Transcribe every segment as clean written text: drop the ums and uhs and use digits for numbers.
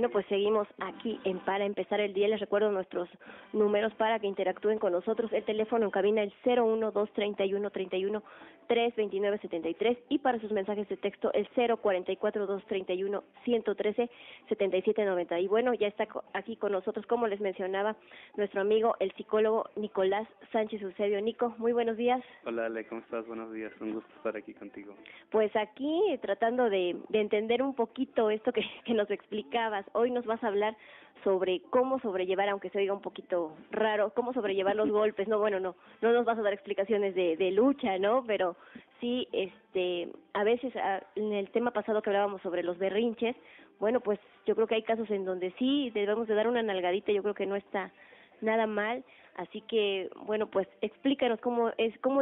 Bueno, pues seguimos aquí en Para Empezar el Día. Les recuerdo nuestros números para que interactúen con nosotros. El teléfono en cabina el 012-31-31-329-73 y para sus mensajes de texto el 044-231-113-7790. Y bueno, ya está aquí con nosotros, como les mencionaba, nuestro amigo, el psicólogo Nicolás Sánchez Eusebio. Nico, muy buenos días. Hola Ale, ¿cómo estás? Buenos días, un gusto estar aquí contigo. Pues aquí tratando de entender un poquito esto que nos explicabas. Hoy nos vas a hablar sobre cómo sobrellevar, aunque se oiga un poquito raro, cómo sobrellevar los golpes. No, bueno, no nos vas a dar explicaciones de lucha, ¿no? Pero sí, a veces en el tema pasado que hablábamos sobre los berrinches, bueno, pues yo creo que hay casos en donde sí debemos de dar una nalgadita. Yo creo que no está nada mal, así que bueno, pues explícanos cómo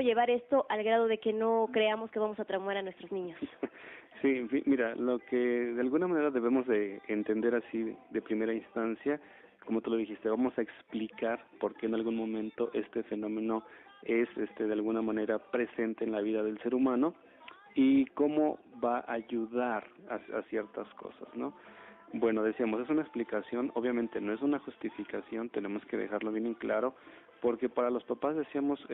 llevar esto al grado de que no creamos que vamos a traumar a nuestros niños. Sí, mira, lo que de alguna manera debemos de entender así de primera instancia, como tú lo dijiste, vamos a explicar por qué en algún momento este fenómeno es de alguna manera presente en la vida del ser humano y cómo va a ayudar a ciertas cosas, ¿no? Bueno, decíamos, es una explicación, obviamente no es una justificación, tenemos que dejarlo bien en claro, porque para los papás, decíamos,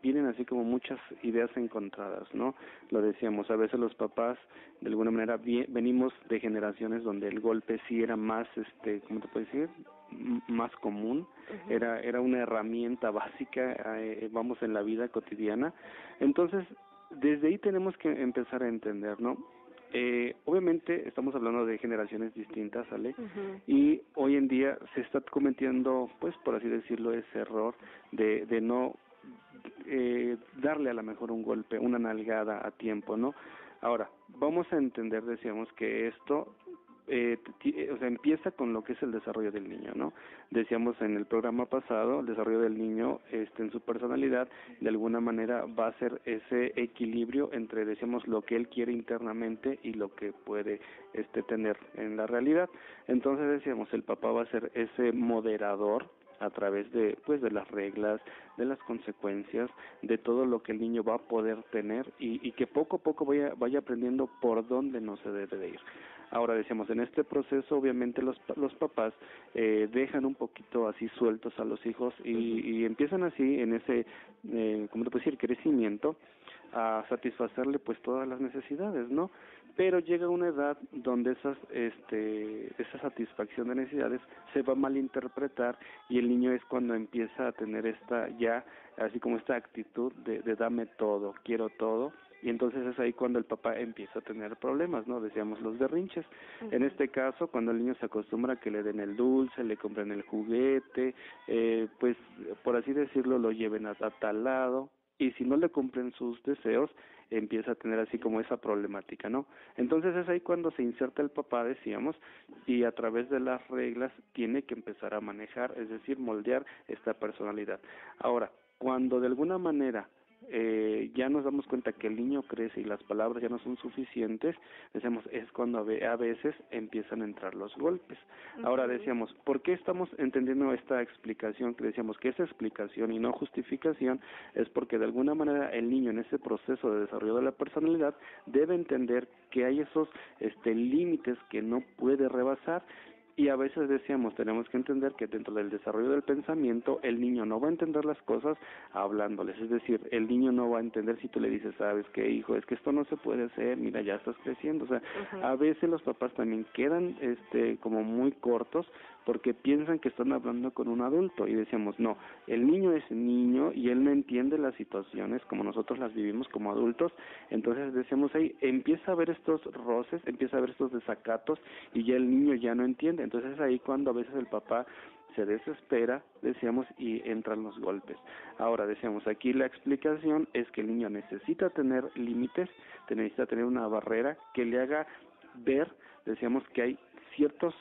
vienen así como muchas ideas encontradas, ¿no? Lo decíamos, a veces los papás, de alguna manera, venimos de generaciones donde el golpe sí era más, ¿cómo te puedo decir? Más común, era una herramienta básica, vamos, en la vida cotidiana. Entonces, desde ahí tenemos que empezar a entender, ¿no? Obviamente estamos hablando de generaciones distintas, ¿sale? Y hoy en día se está cometiendo, pues por así decirlo, ese error de no darle a lo mejor un golpe, una nalgada a tiempo, ¿no? Ahora, vamos a entender, decíamos, que esto empieza con lo que es el desarrollo del niño, ¿no? Decíamos en el programa pasado, el desarrollo del niño en su personalidad, de alguna manera va a ser ese equilibrio entre, decíamos, lo que él quiere internamente y lo que puede tener en la realidad. Entonces, decíamos, el papá va a ser ese moderador a través de las reglas, de las consecuencias, de todo lo que el niño va a poder tener y que poco a poco vaya aprendiendo por dónde no se debe de ir. Ahora, decíamos, en este proceso obviamente los papás dejan un poquito así sueltos a los hijos y empiezan así en ese, ¿cómo te puedo decir?, crecimiento, a satisfacerle pues todas las necesidades, ¿no? Pero llega una edad donde esa satisfacción de necesidades se va a malinterpretar y el niño es cuando empieza a tener esta actitud de dame todo, quiero todo, y entonces es ahí cuando el papá empieza a tener problemas, ¿no? Decíamos los berrinches. En este caso, cuando el niño se acostumbra a que le den el dulce, le compren el juguete, pues por así decirlo, lo lleven a tal lado, y si no le cumplen sus deseos, empieza a tener así como esa problemática, ¿no? Entonces es ahí cuando se inserta el papá, decíamos, y a través de las reglas tiene que empezar a manejar, es decir, moldear esta personalidad. Ahora, cuando de alguna manera ya nos damos cuenta que el niño crece y las palabras ya no son suficientes, decíamos, es cuando a veces empiezan a entrar los golpes. Ahora decíamos, ¿por qué estamos entendiendo esta explicación? Que decíamos que esa explicación y no justificación es porque de alguna manera el niño en ese proceso de desarrollo de la personalidad debe entender que hay esos límites que no puede rebasar. Y a veces decíamos, tenemos que entender que dentro del desarrollo del pensamiento, el niño no va a entender las cosas hablándoles, es decir, el niño no va a entender si tú le dices, ¿sabes qué, hijo? Es que esto no se puede hacer, mira, ya estás creciendo, o sea, a veces los papás también quedan como muy cortos porque piensan que están hablando con un adulto y decíamos, no, el niño es niño y él no entiende las situaciones como nosotros las vivimos como adultos, entonces decíamos ahí, empieza a ver estos roces, empieza a ver estos desacatos y ya el niño ya no entiende, entonces es ahí cuando a veces el papá se desespera, decíamos, y entran los golpes. Ahora, decíamos, aquí la explicación es que el niño necesita tener límites, necesita tener una barrera que le haga ver, decíamos, que hay ciertas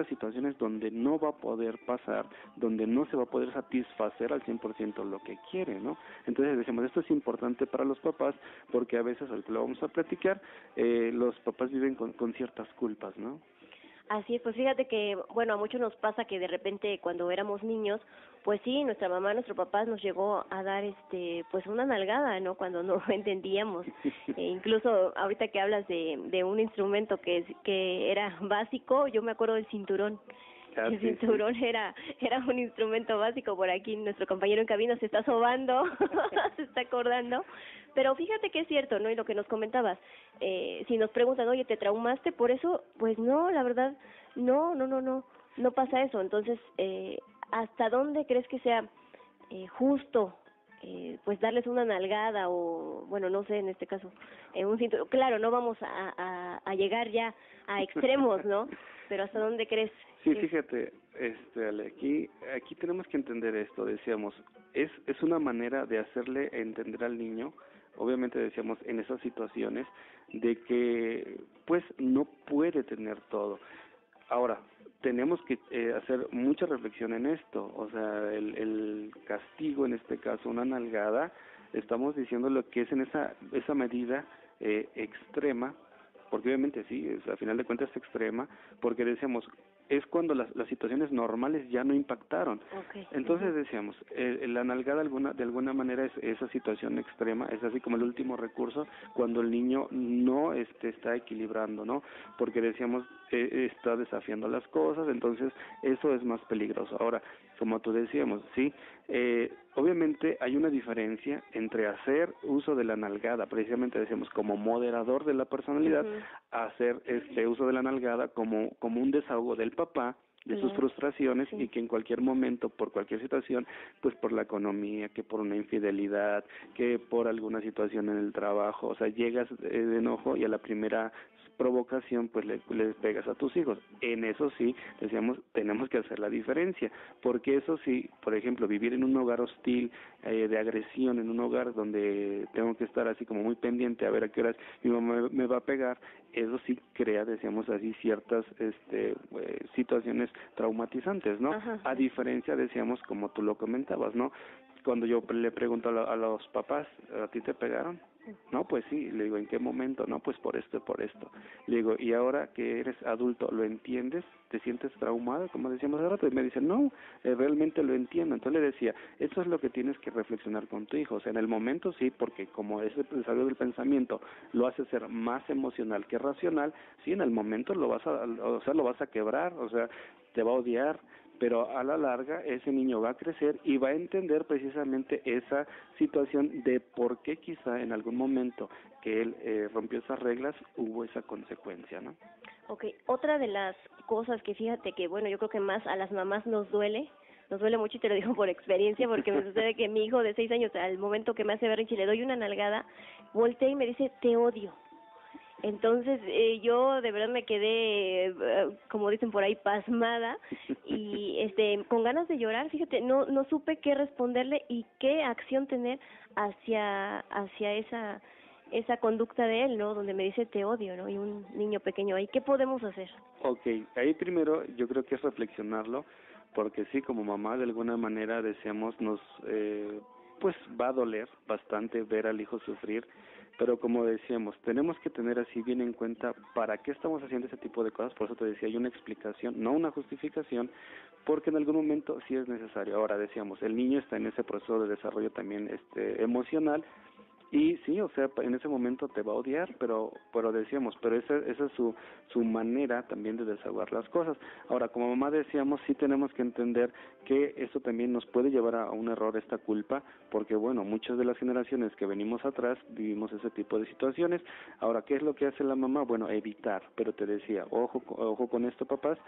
situaciones donde no va a poder pasar, donde no se va a poder satisfacer al 100% lo que quiere, ¿no? Entonces decimos, esto es importante para los papás porque a veces, ahorita lo vamos a platicar, los papás viven con ciertas culpas, ¿no? Así es, pues fíjate que, bueno, a muchos nos pasa que de repente cuando éramos niños, pues sí, nuestra mamá, nuestro papá nos llegó a dar pues una nalgada, ¿no? Cuando no entendíamos. Incluso ahorita que hablas de un instrumento que era básico, yo me acuerdo del cinturón. Ah, El sí, cinturón era un instrumento básico. Por aquí nuestro compañero en cabina se está sobando, se está acordando. Pero fíjate que es cierto, ¿no? Y lo que nos comentabas, si nos preguntan, oye, ¿te traumaste por eso? Pues no, la verdad, no pasa eso. Entonces, ¿hasta dónde crees que sea justo pues darles una nalgada o, bueno, no sé, en este caso, un cinturón? Claro, no vamos a llegar ya a extremos, ¿no? Pero ¿hasta dónde crees? Sí, fíjate, Ale, aquí tenemos que entender esto, decíamos, es una manera de hacerle entender al niño, obviamente decíamos en esas situaciones, de que pues no puede tener todo. Ahora, tenemos que hacer mucha reflexión en esto, o sea, el castigo, en este caso una nalgada, estamos diciendo lo que es en esa medida extrema, porque obviamente sí, a final de cuentas es extrema, porque decíamos, es cuando las situaciones normales ya no impactaron. Okay. Entonces decíamos, la nalgada de alguna manera es esa situación extrema, es así como el último recurso cuando el niño no está equilibrando, ¿no? Porque decíamos, está desafiando las cosas, entonces eso es más peligroso. Ahora, como tú decíamos, sí, obviamente hay una diferencia entre hacer uso de la nalgada, precisamente decíamos como moderador de la personalidad, hacer uso de la nalgada como un desahogo del papá, de sus frustraciones, y que en cualquier momento, por cualquier situación, pues por la economía, que por una infidelidad, que por alguna situación en el trabajo, o sea, llegas de enojo y a la primera provocación pues le pegas a tus hijos. En eso sí, decíamos, tenemos que hacer la diferencia, porque eso sí, por ejemplo, vivir en un hogar hostil, de agresión, en un hogar donde tengo que estar así como muy pendiente a ver a qué horas mi mamá me va a pegar, eso sí crea, decíamos así, ciertas situaciones traumatizantes, ¿no? Ajá. A diferencia, decíamos, como tú lo comentabas, ¿no? Cuando yo le pregunto a los papás, ¿a ti te pegaron? No, pues sí. Le digo, ¿en qué momento? No, pues por esto y por esto. Le digo, ¿y ahora que eres adulto, lo entiendes? ¿Te sientes traumado? Como decíamos hace rato. Y me dice, no, realmente lo entiendo. Entonces le decía, eso es lo que tienes que reflexionar con tu hijo. O sea, en el momento sí, porque como ese desarrollo del pensamiento lo hace ser más emocional que racional, sí, en el momento lo vas a quebrar, o sea, te va a odiar, pero a la larga ese niño va a crecer y va a entender precisamente esa situación de por qué quizá en algún momento que él rompió esas reglas hubo esa consecuencia, ¿no? Okay, otra de las cosas que fíjate que, bueno, yo creo que más a las mamás nos duele mucho, y te lo digo por experiencia, porque me sucede que mi hijo de 6 años, al momento que me hace berrinche y le doy una nalgada, voltea y me dice, te odio. Entonces yo de verdad me quedé, como dicen por ahí, pasmada, y con ganas de llorar. Fíjate, no supe qué responderle y qué acción tener hacia esa conducta de él, ¿no? Donde me dice te odio, ¿no? Y un niño pequeño ahí, ¿qué podemos hacer? Okay, ahí primero yo creo que es reflexionarlo, porque sí, como mamá de alguna manera deseamos pues va a doler bastante ver al hijo sufrir, pero como decíamos, tenemos que tener así bien en cuenta para qué estamos haciendo ese tipo de cosas. Por eso te decía, hay una explicación, no una justificación, porque en algún momento sí es necesario. Ahora decíamos, el niño está en ese proceso de desarrollo también emocional, y sí, o sea, en ese momento te va a odiar, pero decíamos, pero esa es su manera también de desahogar las cosas. Ahora, como mamá decíamos, sí tenemos que entender que eso también nos puede llevar a un error, esta culpa, porque bueno, muchas de las generaciones que venimos atrás vivimos ese tipo de situaciones. Ahora, ¿qué es lo que hace la mamá? Bueno, evitar, pero te decía, ojo con esto, papás,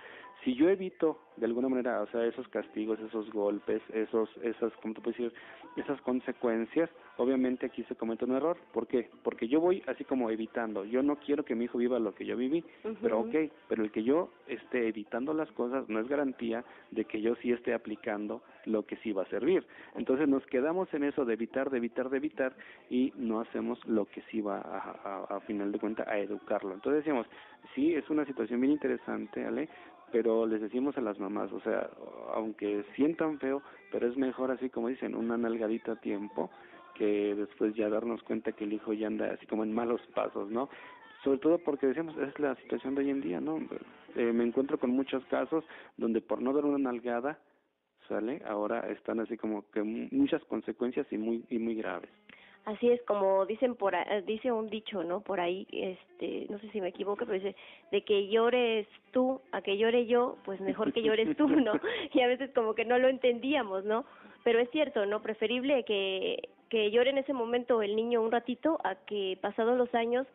si yo evito de alguna manera, o sea, esos castigos, esos golpes, esas, ¿cómo te puedo decir? Esas consecuencias, obviamente aquí se comete un error. ¿Por qué? Porque yo voy así como evitando. Yo no quiero que mi hijo viva lo que yo viví, pero pero el que yo esté evitando las cosas no es garantía de que yo sí esté aplicando lo que sí va a servir. Entonces nos quedamos en eso de evitar y no hacemos lo que sí va a final de cuentas a educarlo. Entonces decíamos, sí, es una situación bien interesante, Ale, pero les decimos a las mamás, o sea, aunque sientan feo, pero es mejor así como dicen, una nalgadita a tiempo que después ya darnos cuenta que el hijo ya anda así como en malos pasos, ¿no? Sobre todo porque decíamos, es la situación de hoy en día, ¿no? Me encuentro con muchos casos donde por no dar una nalgada, ¿sale? Ahora están así como que muchas consecuencias y muy graves. Así es, como dicen dice un dicho, ¿no? Por ahí, no sé si me equivoco, pero dice, de que llores tú a que llore yo, pues mejor que llores tú, ¿no? Y a veces como que no lo entendíamos, ¿no? Pero es cierto, ¿no? Preferible que llore en ese momento el niño un ratito a que pasados los años,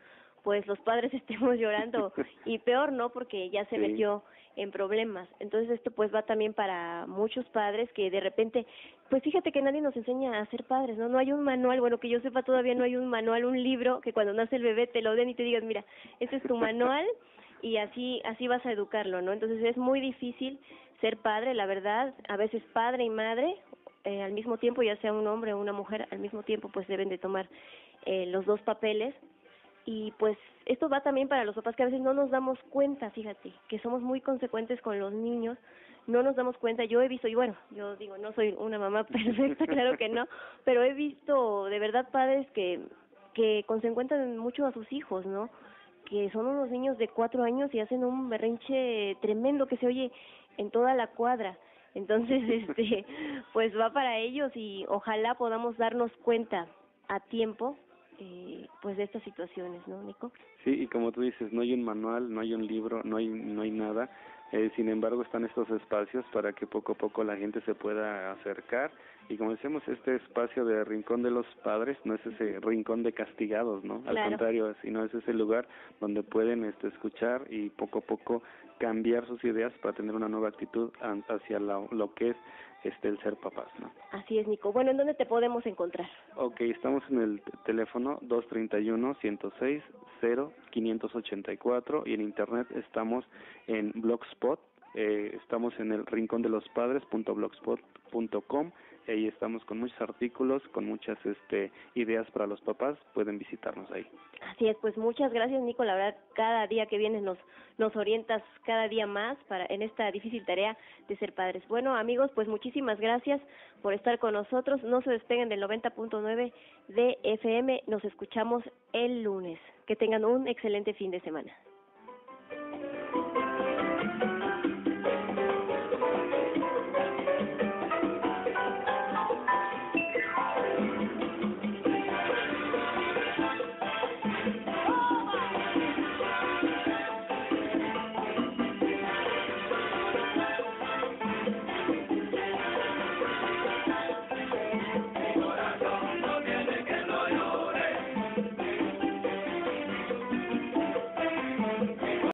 pues los padres estemos llorando, y peor, ¿no? Porque ya se Sí. metió en problemas. Entonces esto pues va también para muchos padres que de repente, pues fíjate que nadie nos enseña a ser padres, ¿no? No hay un manual, bueno, que yo sepa todavía no hay un manual, un libro que cuando nace el bebé te lo den y te digan, mira, este es tu manual y así vas a educarlo, ¿no? Entonces es muy difícil ser padre, la verdad, a veces padre y madre al mismo tiempo, ya sea un hombre o una mujer, al mismo tiempo pues deben de tomar los dos papeles. Y pues esto va también para los papás que a veces no nos damos cuenta, fíjate, que somos muy consecuentes con los niños, no nos damos cuenta. Yo he visto, y bueno, yo digo, no soy una mamá perfecta, claro que no, pero he visto de verdad padres que consecuentan mucho a sus hijos, ¿no? Que son unos niños de 4 años y hacen un berrinche tremendo que se oye en toda la cuadra. Entonces, pues va para ellos y ojalá podamos darnos cuenta a tiempo pues de estas situaciones, ¿no, Nico? Sí, y como tú dices, no hay un manual, no hay un libro, no hay nada. Sin embargo, están estos espacios para que poco a poco la gente se pueda acercar. Y como decíamos, este espacio de Rincón de los Padres no es ese rincón de castigados, ¿no? Al contrario, sino es ese lugar donde pueden escuchar y poco a poco cambiar sus ideas para tener una nueva actitud hacia lo que es el ser papás, ¿no? Así es, Nico. Bueno, ¿en dónde te podemos encontrar? Okay, estamos en el teléfono 231-106-0584 y en internet estamos en Blogspot, estamos en el rincondelospadres.blogspot.com. Ahí estamos con muchos artículos, con muchas ideas para los papás, pueden visitarnos ahí. Así es, pues muchas gracias, Nico, la verdad cada día que vienes nos orientas cada día más en esta difícil tarea de ser padres. Bueno, amigos, pues muchísimas gracias por estar con nosotros, no se despeguen del 90.9 de FM, nos escuchamos el lunes. Que tengan un excelente fin de semana.